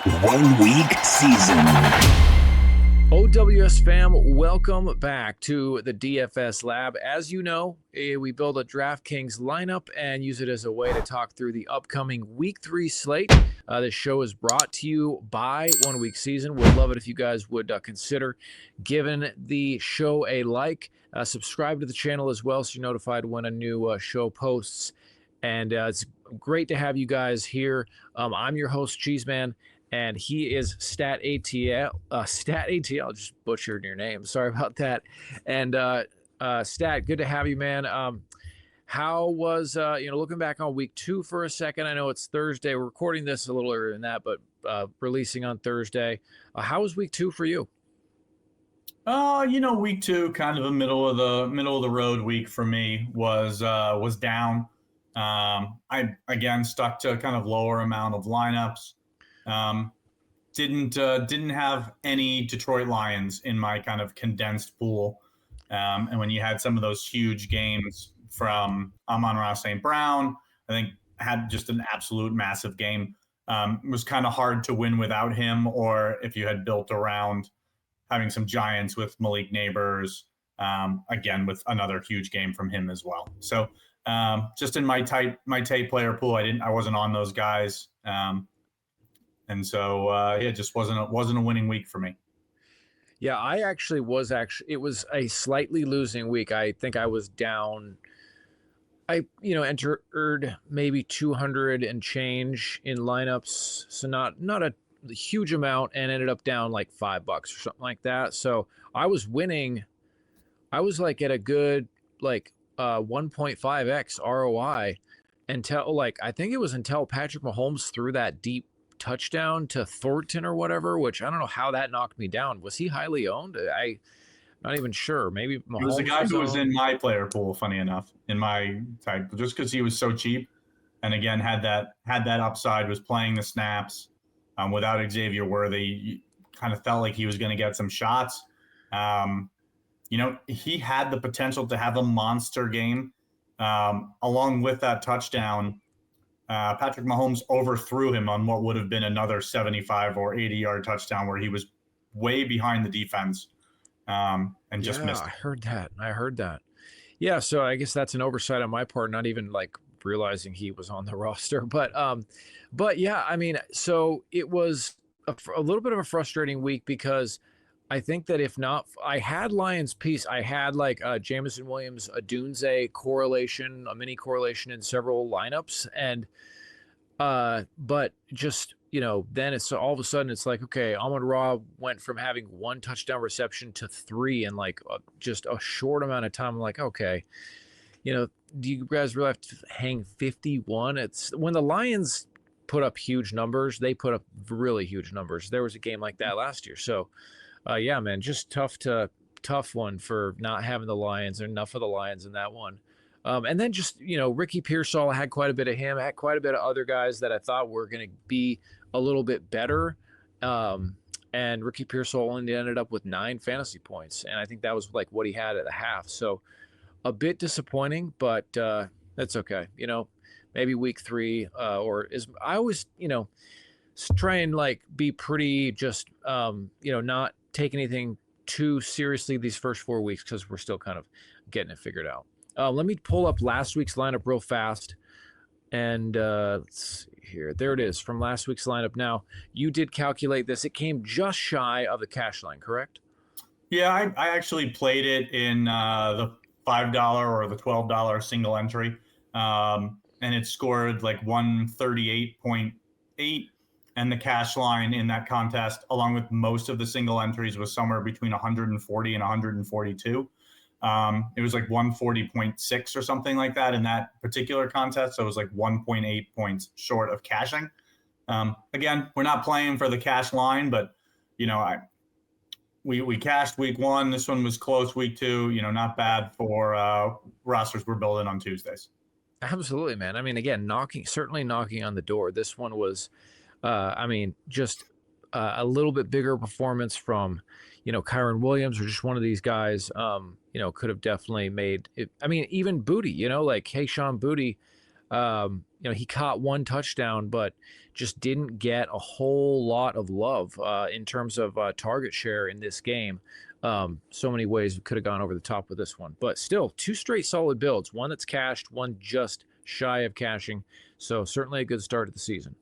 1 week season. OWS fam, welcome back to the DFS lab. As you know, we build a DraftKings lineup and use it as a way to talk through the upcoming week 3 slate. This show is brought to you by 1 week season. Would love it if you guys would consider giving the show a like, subscribe to the channel as well so you're notified when a new show posts. And it's great to have you guys here. I'm your host, Cheeseman. And he is StatATL. StatATL, just butchered your name. Sorry about that. And Stat, good to have you, man. How was, looking back on week 2 for a second? I know it's Thursday. We're recording this a little earlier than that, but releasing on Thursday. How was week 2 for you? Week 2, kind of a middle of the road week for me, was down. I again stuck to kind of lower amount of lineups. Didn't have any Detroit Lions in my kind of condensed pool. And when you had some of those huge games from Amon-Ra St. Brown, I think had just an absolute massive game. It was kind of hard to win without him, or if you had built around having some giants with Malik Neighbors, again, with another huge game from him as well. So just in my tight player pool, I wasn't on those guys. And so, it just wasn't a winning week for me. Yeah, it was a slightly losing week. I think I was down. I entered maybe 200 and change in lineups, so not a huge amount, and ended up down like $5 or something like that. So I was winning. I was like at a good 1.5x ROI until I think it was until Patrick Mahomes threw that deep touchdown to Thornton or whatever, which I don't know how that knocked me down. Was he highly owned? I'm not even sure. Maybe Mahomes it was the guy who was in my player pool, funny enough, in my type, just because he was so cheap, and again had that upside, was playing the snaps without Xavier Worthy. Kind of felt like he was going to get some shots. He had the potential to have a monster game. Along with that touchdown, Patrick Mahomes overthrew him on what would have been another 75 or 80-yard touchdown where he was way behind the defense and just missed. I heard that. Yeah, so I guess that's an oversight on my part, not even realizing he was on the roster. But yeah, I mean, so it was a little bit of a frustrating week because I think that if not, I had Lions piece. I had Jameson Williams, a Dunze correlation, a mini correlation in several lineups. And, but just, then it's all of a sudden it's like, okay, Amon-Ra went from having 1 touchdown reception to 3 in just a short amount of time. I'm like, okay, do you guys really have to hang 51? It's when the Lions put up huge numbers, they put up really huge numbers. There was a game like that last year. So, yeah, man, just tough one for not having the Lions, or enough of the Lions in that one. And then just, Ricky Pearsall, had quite a bit of him. I had quite a bit of other guys that I thought were going to be a little bit better. And Ricky Pearsall only ended up with 9 fantasy points. And I think that was what he had at the half. So a bit disappointing, but that's okay. Maybe week 3 I always, try and be pretty just, not take anything too seriously these first 4 weeks because we're still kind of getting it figured out. Let me pull up last week's lineup real fast. And let's see here. There it is from last week's lineup. Now, you did calculate this. It came just shy of the cash line, correct? Yeah, I actually played it in the $5 or the $12 single entry. And it scored 138.8. And the cash line in that contest, along with most of the single entries, was somewhere between 140 and 142. It was 140.6 or something like that in that particular contest. So it was 1.8 points short of cashing. Again, we're not playing for the cash line, but we cashed week 1. This one was close week 2. Not bad for rosters we're building on Tuesdays. Absolutely, man. I mean, again, certainly knocking on the door. This one was. Just a little bit bigger performance from, Kyron Williams, or just one of these guys, could have definitely made it. I mean, even Booty, hey, Sean Booty, He caught one touchdown, but just didn't get a whole lot of love in terms of target share in this game. So many ways we could have gone over the top with this one, but still 2 straight solid builds, one that's cashed, one just shy of cashing. So certainly a good start to the season.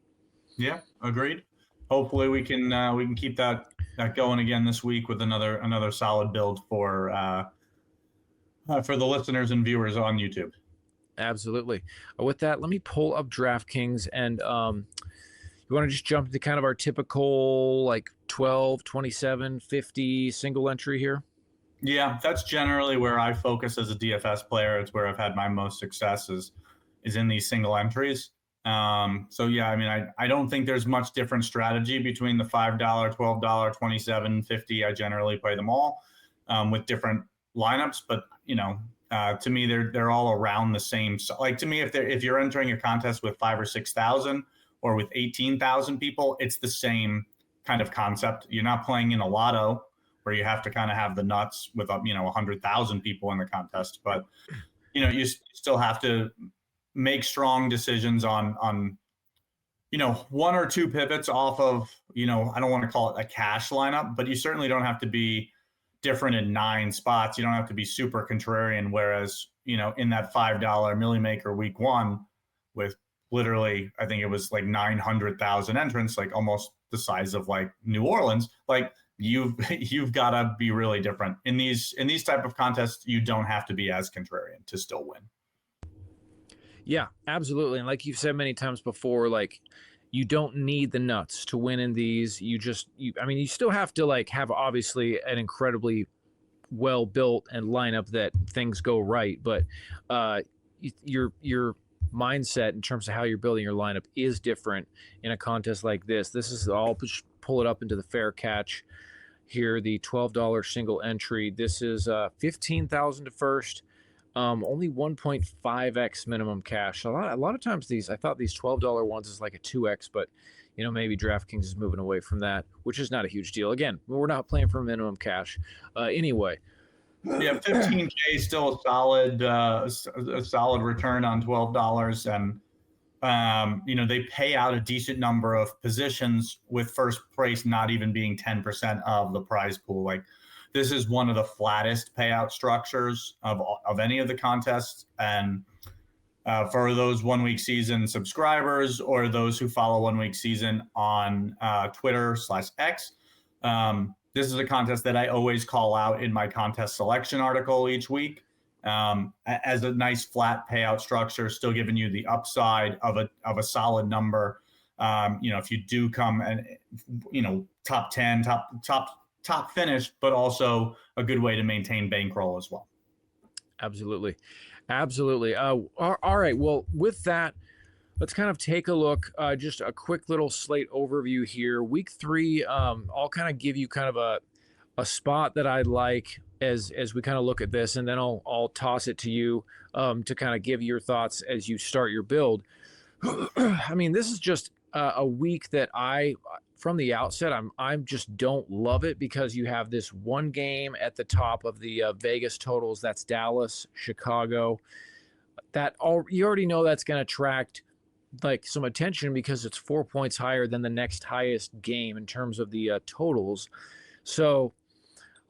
Yeah, agreed. Hopefully we can keep that going again this week with another solid build for the listeners and viewers on YouTube. Absolutely. With that, let me pull up DraftKings, and you want to just jump into kind of our typical like 12, 27, 50 single entry here? Yeah, that's generally where I focus as a DFS player. It's where I've had my most success is in these single entries. So yeah, I mean, I don't think there's much different strategy between the $5, $12, $27, $50. I generally play them all with different lineups, but to me, they're all around the same. Like to me, if you're entering a contest with 5,000 or 6,000 or with 18,000 people, it's the same kind of concept. You're not playing in a lotto where you have to kind of have the nuts with 100,000 people in the contest, but you still have to make strong decisions on 1 or 2 pivots off of I don't want to call it a cash lineup, but you certainly don't have to be different in 9 spots. You don't have to be super contrarian. Whereas, in that $5 Millie Maker week 1 with literally, I think it was like 900,000 entrants, like almost the size of like New Orleans, like you've got to be really different in these type of contests. You don't have to be as contrarian to still win. Yeah, absolutely. And like you've said many times before, like you don't need the nuts to win in these. You still have to like have obviously an incredibly well built and lineup that things go right, but your mindset in terms of how you're building your lineup is different in a contest like this. This is all pull it up into the fair catch here, the $12 single entry. This is 15,000 to first. Only 1.5x minimum cash. A lot of times I thought these $12 ones is like a 2x, but maybe DraftKings is moving away from that, which is not a huge deal. Again, we're not playing for minimum cash. Anyway. Yeah, 15K is still a solid return on $12, and they pay out a decent number of positions with first place not even being 10% of the prize pool. Like this is one of the flattest payout structures of any of the contests, and for those 1 week season subscribers or those who follow 1 week season on Twitter/X. This is a contest that I always call out in my contest selection article each week as a nice flat payout structure, still giving you the upside of a solid number. If you do come and top 10, top finish, but also a good way to maintain bankroll as well. Absolutely. All right. Well, with that, let's kind of take a look, just a quick little slate overview here. Week 3, I'll kind of give you kind of a spot that I like as we kind of look at this, and then I'll toss it to you to kind of give your thoughts as you start your build. I mean, this is just a week that from the outset, I just don't love it because you have this one game at the top of the Vegas totals. That's Dallas, Chicago. You already know that's going to attract like some attention because it's 4 points higher than the next highest game in terms of the totals. So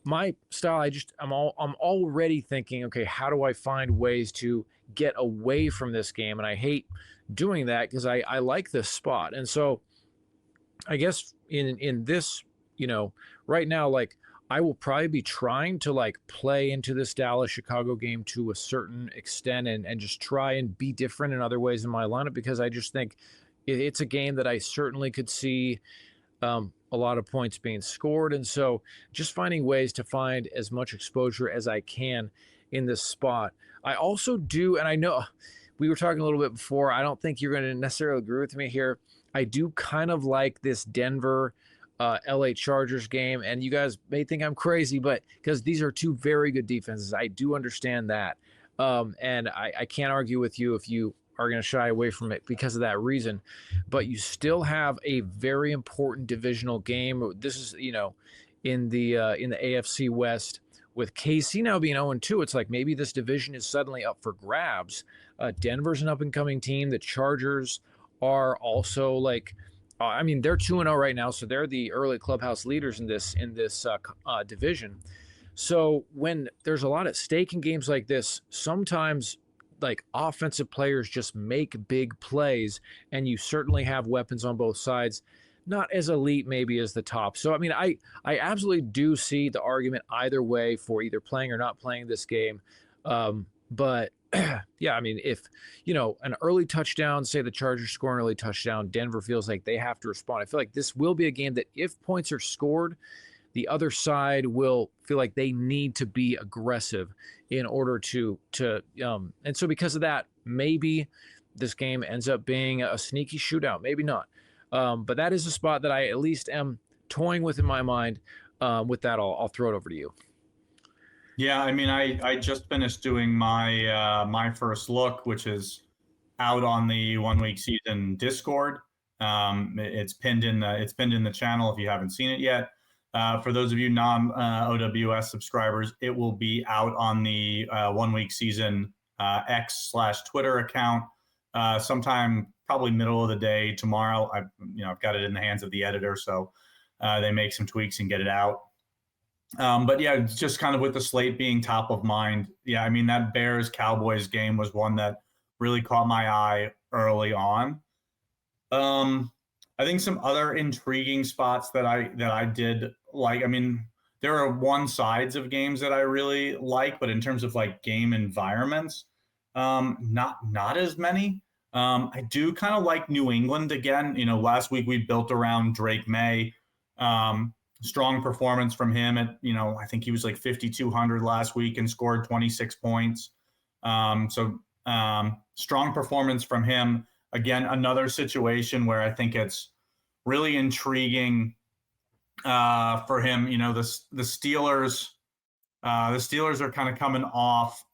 my style, I'm already thinking, okay, how do I find ways to get away from this game? And I hate doing that because I like this spot. And so I guess in this, right now, like I will probably be trying to like play into this Dallas Chicago game to a certain extent and just try and be different in other ways in my lineup, because I just think it's a game that I certainly could see a lot of points being scored. And so just finding ways to find as much exposure as I can in this spot. I also do, and I know we were talking a little bit before, I don't think you're going to necessarily agree with me here. I do kind of like this Denver LA Chargers game, and you guys may think I'm crazy, but because these are 2 very good defenses, I do understand that. And I can't argue with you if you are going to shy away from it because of that reason. But you still have a very important divisional game. This is, in the AFC West with KC now being 0-2, it's like maybe this division is suddenly up for grabs. Denver's an up and coming team. The Chargers are also like, I mean, they're 2-0 right now, so they're the early clubhouse leaders in this division. So when there's a lot at stake in games like this, sometimes like offensive players just make big plays, and you certainly have weapons on both sides. Not as elite maybe as the top. So, I mean, I absolutely do see the argument either way for either playing or not playing this game. But yeah, I mean, if, an early touchdown, say the Chargers score an early touchdown, Denver feels like they have to respond. I feel like this will be a game that if points are scored, the other side will feel like they need to be aggressive in order to and so because of that, maybe this game ends up being a sneaky shootout, maybe not. But that is a spot that I at least am toying with in my mind. With that, I'll throw it over to you. Yeah, I mean, I just finished doing my my first look, which is out on the 1 week season Discord. It's pinned in the channel if you haven't seen it yet. For those of you non OWS subscribers, it will be out on the 1 week season X/Twitter account sometime probably middle of the day tomorrow. I've got it in the hands of the editor, so they make some tweaks and get it out. But yeah, just kind of with the slate being top of mind. Yeah, I mean, that Bears-Cowboys game was one that really caught my eye early on. I think some other intriguing spots that I did like, I mean, there are one sides of games that I really like, but in terms of like game environments, not as many. I do kind of like New England again. Last week we built around Drake Maye. Strong performance from him at, I think he was like 5,200 last week and scored 26 points. So strong performance from him. Again, another situation where I think it's really intriguing for him. The Steelers are kind of coming off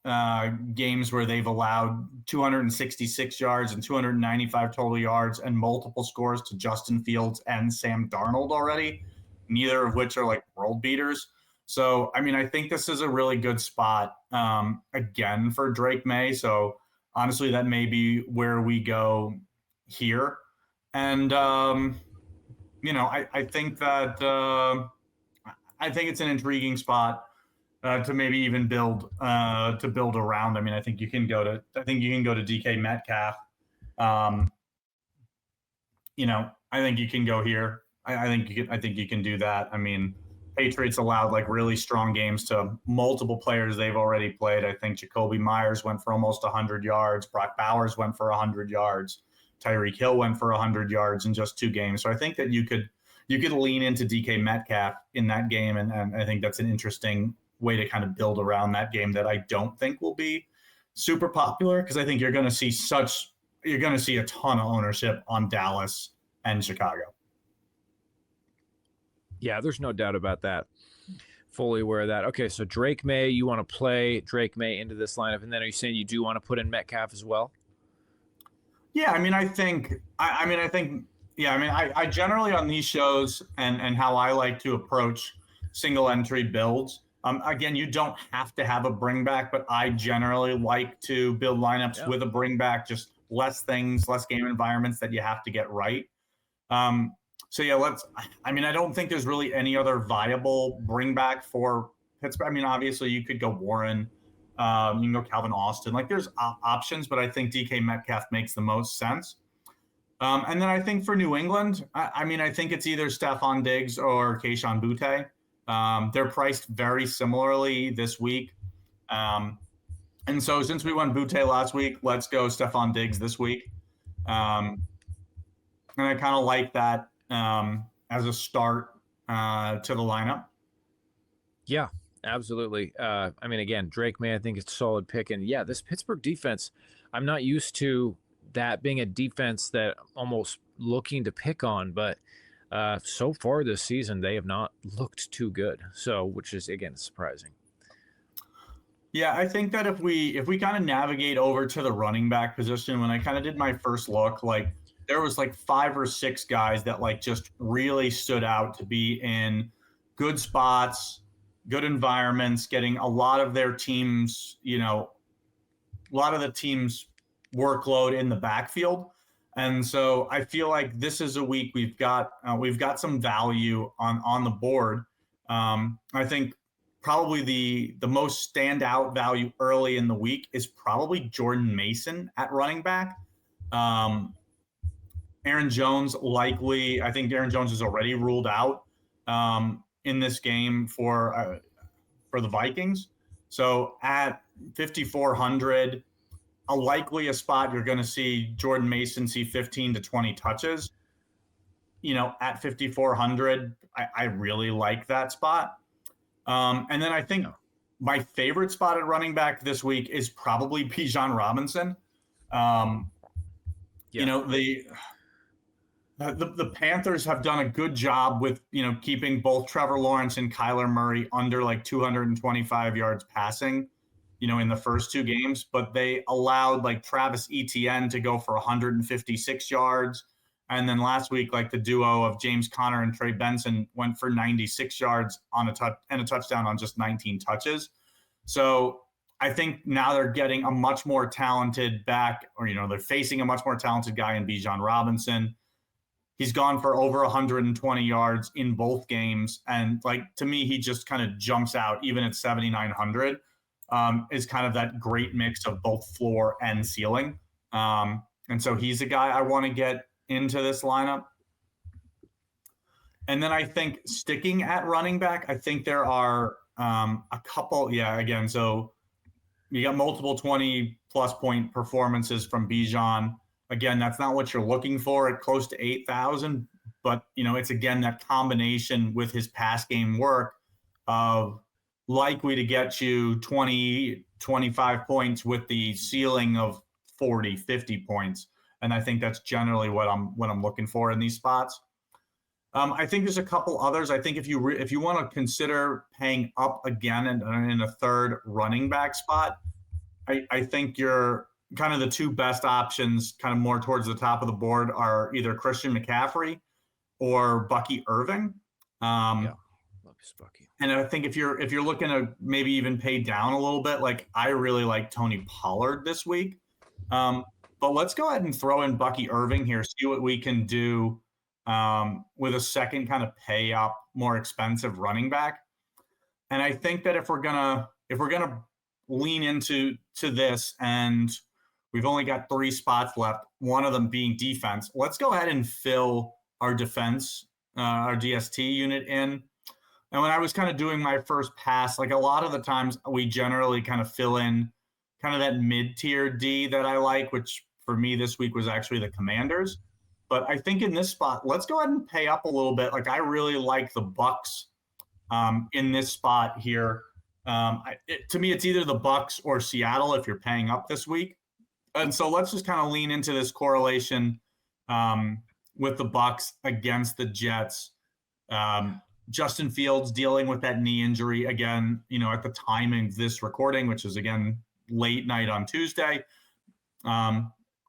games where they've allowed 266 yards and 295 total yards and multiple scores to Justin Fields and Sam Darnold already, neither of which are like world beaters. So, I mean, I think this is a really good spot again for Drake Maye. So honestly, that may be where we go here. And, I think that I think it's an intriguing spot to maybe even build around. I mean, I think you can go to DK Metcalf. I think you can go here. I think you can do that. I mean, Patriots allowed like really strong games to multiple players they've already played. I think Jacoby Myers went for almost 100 yards. Brock Bowers went for 100 yards. Tyreek Hill went for 100 yards in just 2 games. So I think that you could lean into DK Metcalf in that game, and I think that's an interesting way to kind of build around that game that I don't think will be super popular, because I think you're going to see a ton of ownership on Dallas and Chicago. Yeah, there's no doubt about that. Fully aware of that. Okay, so Drake Maye, you want to play Drake Maye into this lineup, and then are you saying you do want to put in Metcalf as well? Yeah, I mean, I generally on these shows and how I like to approach single entry builds. Again, you don't have to have a bring back, but I generally like to build lineups with a bring back, just less game environments that you have to get right. So yeah, I don't think there's really any other viable bring back for Pittsburgh. I mean, obviously you could go Warren, you can go Calvin Austin. Like there's options, but I think DK Metcalf makes the most sense. And then I think for New England, I think it's either Stephon Diggs or Kayshon Boutte. They're priced very similarly this week. And so since we went Boutte last week, let's go Stephon Diggs this week. And I kind of like that as a start to the lineup. Yeah, absolutely. Again, Drake Maye, I think it's a solid pick. And yeah, this Pittsburgh defense, I'm not used to that being a defense that almost looking to pick on, but so far this season, they have not looked too good. So, which is, again, surprising. Yeah, I think that if we kind of navigate over to the running back position, when I kind of did my first look, like there was like 5 or 6 guys that like just really stood out to be in good spots, good environments, getting a lot of their teams, a lot of the team's workload in the backfield. And so I feel like this is a week we've got some value on the board. I think probably the most standout value early in the week is probably Jordan Mason at running back. Aaron Jones likely, I think Aaron Jones is already ruled out in this game for the Vikings. So at 5,400, a spot you're going to see Jordan Mason see 15 to 20 touches. At 5,400, I really like that spot. And then I think my favorite spot at running back this week is probably Bijan Robinson. The Panthers have done a good job with, keeping both Trevor Lawrence and Kyler Murray under like 225 yards passing, in the first two games, but they allowed like Travis Etienne to go for 156 yards. And then last week, like the duo of James Conner and Trey Benson went for 96 yards on a touchdown on just 19 touches. So I think now they're getting a much more talented back, or, they're facing a much more talented guy in Bijan Robinson. He's gone for over 120 yards in both games. And to me, he just kind of jumps out even at 7,900, is kind of that great mix of both floor and ceiling. And so he's a guy I want to get into this lineup. And then I think sticking at running back, I think there are a couple. Yeah, again, so you got multiple 20-plus point performances from Bijan. Again, that's not what you're looking for at close to 8,000. But, it's, again, that combination with his pass game work of likely to get you 20, 25 points with the ceiling of 40, 50 points. And I think that's generally what I'm looking for in these spots. I think there's a couple others. I think if you want to consider paying up again in a third running back spot, I think you're kind of the two best options, kind of more towards the top of the board, are either Christian McCaffrey or Bucky Irving. Love Bucky. And I think if you're looking to maybe even pay down a little bit, like I really like Tony Pollard this week. But let's go ahead and throw in Bucky Irving here, see what we can do with a second kind of pay up, more expensive running back. And I think that if we're gonna lean into this, and we've only got 3 spots left, one of them being defense, let's go ahead and fill our defense, our DST unit in. And when I was kind of doing my first pass, like a lot of the times we generally kind of fill in kind of that mid-tier D that I like, which for me this week was actually the Commanders. But I think in this spot, let's go ahead and pay up a little bit. Like I really like the Bucks in this spot here. To me, it's either the Bucks or Seattle if you're paying up this week. And so let's just kind of lean into this correlation with the Bucks against the Jets. Justin Fields dealing with that knee injury again, at the time of this recording, which is again late night on Tuesday.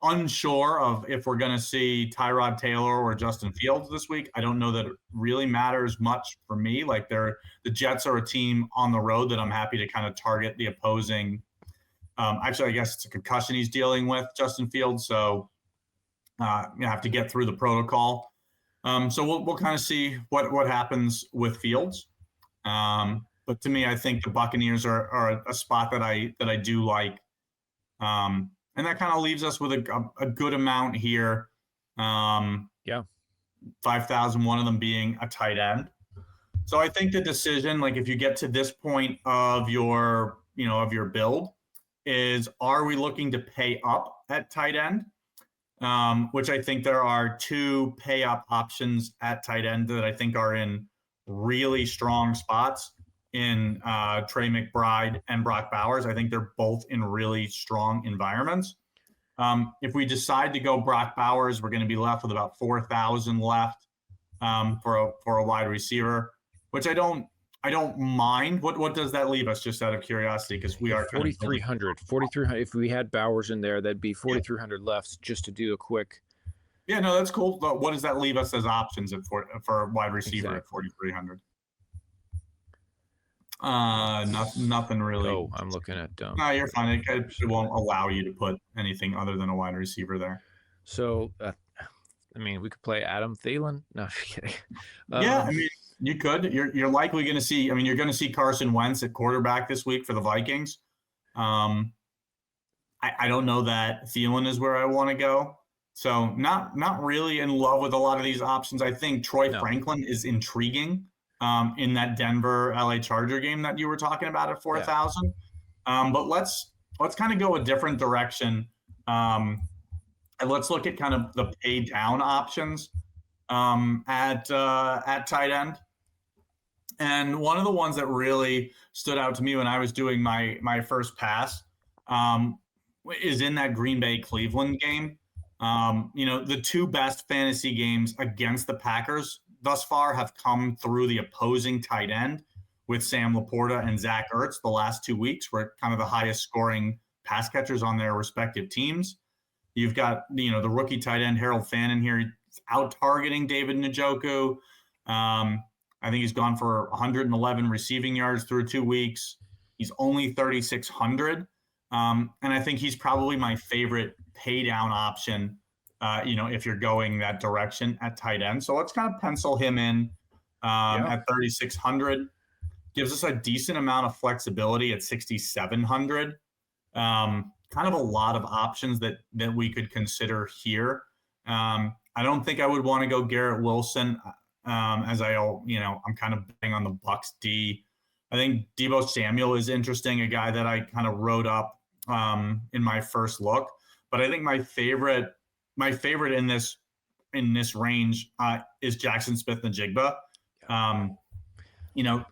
Unsure of if we're going to see Tyrod Taylor or Justin Fields this week. I don't know that it really matters much for me. Like the Jets are a team on the road that I'm happy to kind of target the opposing. Actually, I guess it's a concussion he's dealing with, Justin Fields. So you have to get through the protocol. So we'll kind of see what happens with Fields. But to me, I think the Buccaneers are a spot that I do like. And that kind of leaves us with a good amount here. 5,000, one of them being a tight end. So I think the decision, like if you get to this point of your build, is are we looking to pay up at tight end? Which I think there are 2 pay up options at tight end that I think are in really strong spots in Trey McBride and Brock Bowers. I think they're both in really strong environments. If we decide to go Brock Bowers, we're going to be left with about 4,000 left for a wide receiver, which I don't mind. What does that leave us, just out of curiosity? Because we are 4,300. If we had Bowers in there, that'd be 4,300 left just to do a quick. Yeah, no, that's cool. But what does that leave us as options for a wide receiver at 4,300? Nothing really. Oh, I'm looking at No, you're fine. It won't allow you to put anything other than a wide receiver there. So, I mean, we could play Adam Thielen. No, I'm just kidding. Yeah, I mean, you could. You're likely going to see. I mean, you're going to see Carson Wentz at quarterback this week for the Vikings. I don't know that Thielen is where I want to go. So not really in love with a lot of these options. I think Troy Franklin is intriguing in that Denver LA Charger game that you were talking about at 4,000. But let's kind of go a different direction. And let's look at kind of the pay down options at tight end. And one of the ones that really stood out to me when I was doing my first pass is in that Green Bay Cleveland game. The two best fantasy games against the Packers thus far have come through the opposing tight end with Sam Laporta and Zach Ertz. The last 2 weeks were kind of the highest scoring pass catchers on their respective teams. You've got, the rookie tight end Harold Fannin here. He's out targeting David Njoku. I think he's gone for 111 receiving yards through 2 weeks. He's only 3,600. And I think he's probably my favorite pay down option, if you're going that direction at tight end. So let's kind of pencil him in at 3,600. Gives us a decent amount of flexibility at 6,700. Kind of a lot of options that we could consider here. I don't think I would want to go Garrett Wilson as I'm kind of betting on the Bucs D. I think Deebo Samuel is interesting, a guy that I kind of wrote up in my first look. But I think my favorite in this range is Jackson Smith-Njigba.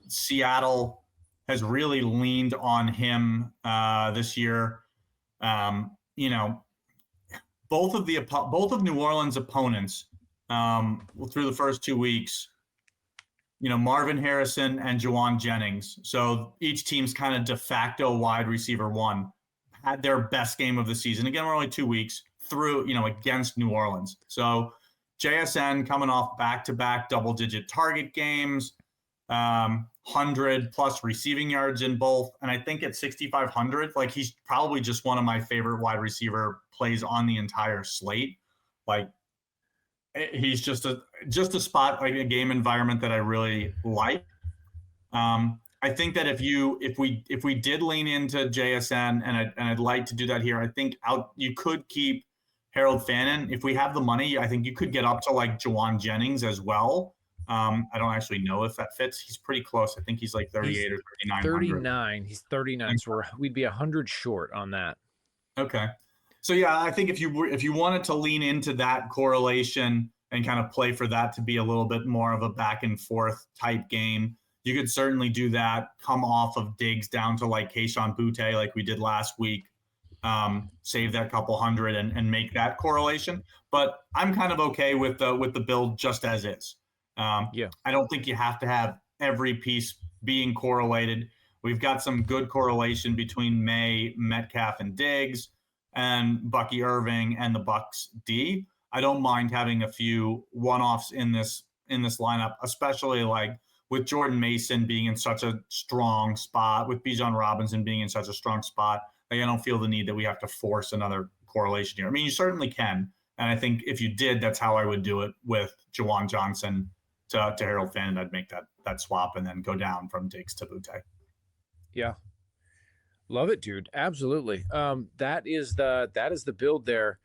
Seattle has really leaned on him this year. Both of New Orleans' opponents through the first 2 weeks, Marvin Harrison and Juwan Jennings. So each team's kind of de facto wide receiver one had their best game of the season. Again, we're only 2 weeks through, against New Orleans. So JSN coming off back-to-back double-digit target games, 100 plus receiving yards in both. And I think at 6,500, he's probably just one of my favorite wide receiver plays on the entire slate. He's just a spot, a game environment that I really like. I think that if we did lean into JSN, and I'd like to do that here, I think you could keep Harold Fannin. If we have the money, I think you could get up to Juwan Jennings as well. I don't actually know if that fits. He's pretty close. I think he's 38 or 39. 39. He's 39. So we'd be 100 short on that. Okay. So yeah, I think if you wanted to lean into that correlation and kind of play for that to be a little bit more of a back and forth type game, you could certainly do that. Come off of Diggs down to Kayshon Boutte like we did last week. Save that couple hundred and make that correlation. But I'm kind of okay with the build just as is. I don't think you have to have every piece being correlated. We've got some good correlation between Maye, Metcalf, and Diggs, and Bucky Irving and the Bucs D. I don't mind having a few one-offs in this lineup, especially with Jordan Mason being in such a strong spot, with Bijan Robinson being in such a strong spot. I don't feel the need that we have to force another correlation here. I mean, you certainly can. And I think if you did, that's how I would do it with Juwan Johnson to Harold Fannin. I'd make that swap and then go down from Diggs to Boutte. Yeah. Love it, dude. Absolutely. That is the build there.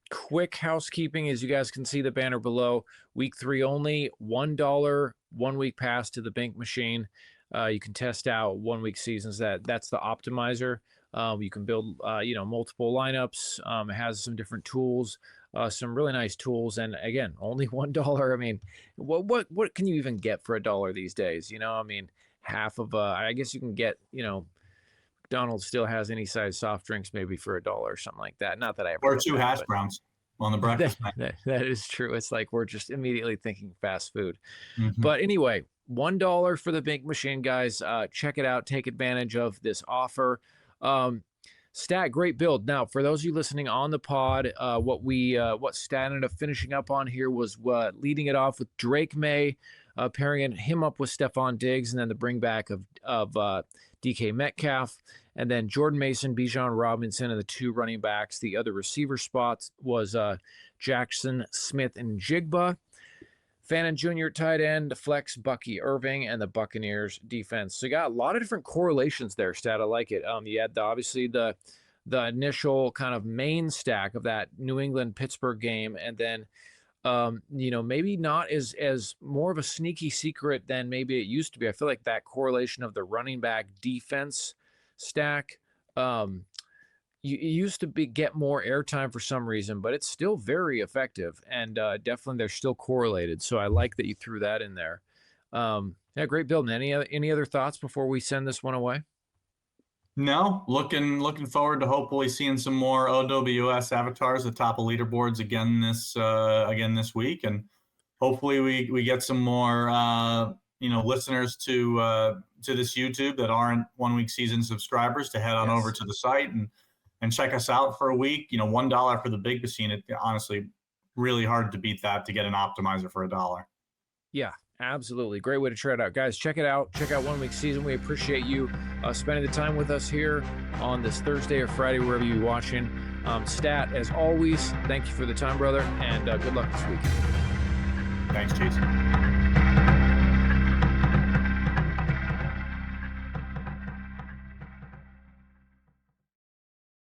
Quick housekeeping, as you guys can see the banner below. Week 3 only, $1 1 week pass to the BINK machine. You can test out 1 week seasons. That's the optimizer. You can build multiple lineups. It has some different tools, some really nice tools, and again, only $1. I mean, what can you even get for $1 these days? I mean, half of I guess you can get McDonald's still has any size soft drinks maybe for $1 or something like that. Not that I ever or 2 hash browns on the breakfast. That is true. It's we're just immediately thinking fast food. Mm-hmm. But anyway, $1 for the BINK machine, guys. Check it out. Take advantage of this offer. Stat, great build. Now, for those of you listening on the pod, what Stat ended up finishing up on here was leading it off with Drake Maye. pairing him up with Stephon Diggs, and then the bring back of DK Metcalf, and then Jordan Mason, Bijan Robinson, and the 2 running backs. The other receiver spots was Jackson Smith and Jigba. Fannin Jr. tight end, flex Bucky Irving, and the Buccaneers defense. So you got a lot of different correlations there, Stat. I like it. You had obviously the initial kind of main stack of that New England Pittsburgh game, and then maybe not as more of a sneaky secret than maybe it used to be. I feel like that correlation of the running back defense stack you used to get more airtime for some reason, but it's still very effective, and definitely they're still correlated. So I like that you threw that in there. Yeah, great building. Any other thoughts before we send this one away? No, looking forward to hopefully seeing some more OWS avatars atop of leaderboards again this week, and hopefully we get some more listeners to this YouTube that aren't 1 week season subscribers to head on over to the site and check us out for a week. $1 for the big machine. It honestly really hard to beat that, to get an optimizer for $1. Yeah, absolutely. Great way to try it out. Guys, check it out. Check out 1 week season. We appreciate you spending the time with us here on this Thursday or Friday, wherever you're watching. Stat, as always, thank you for the time, brother, and good luck this week. Thanks, Cheese.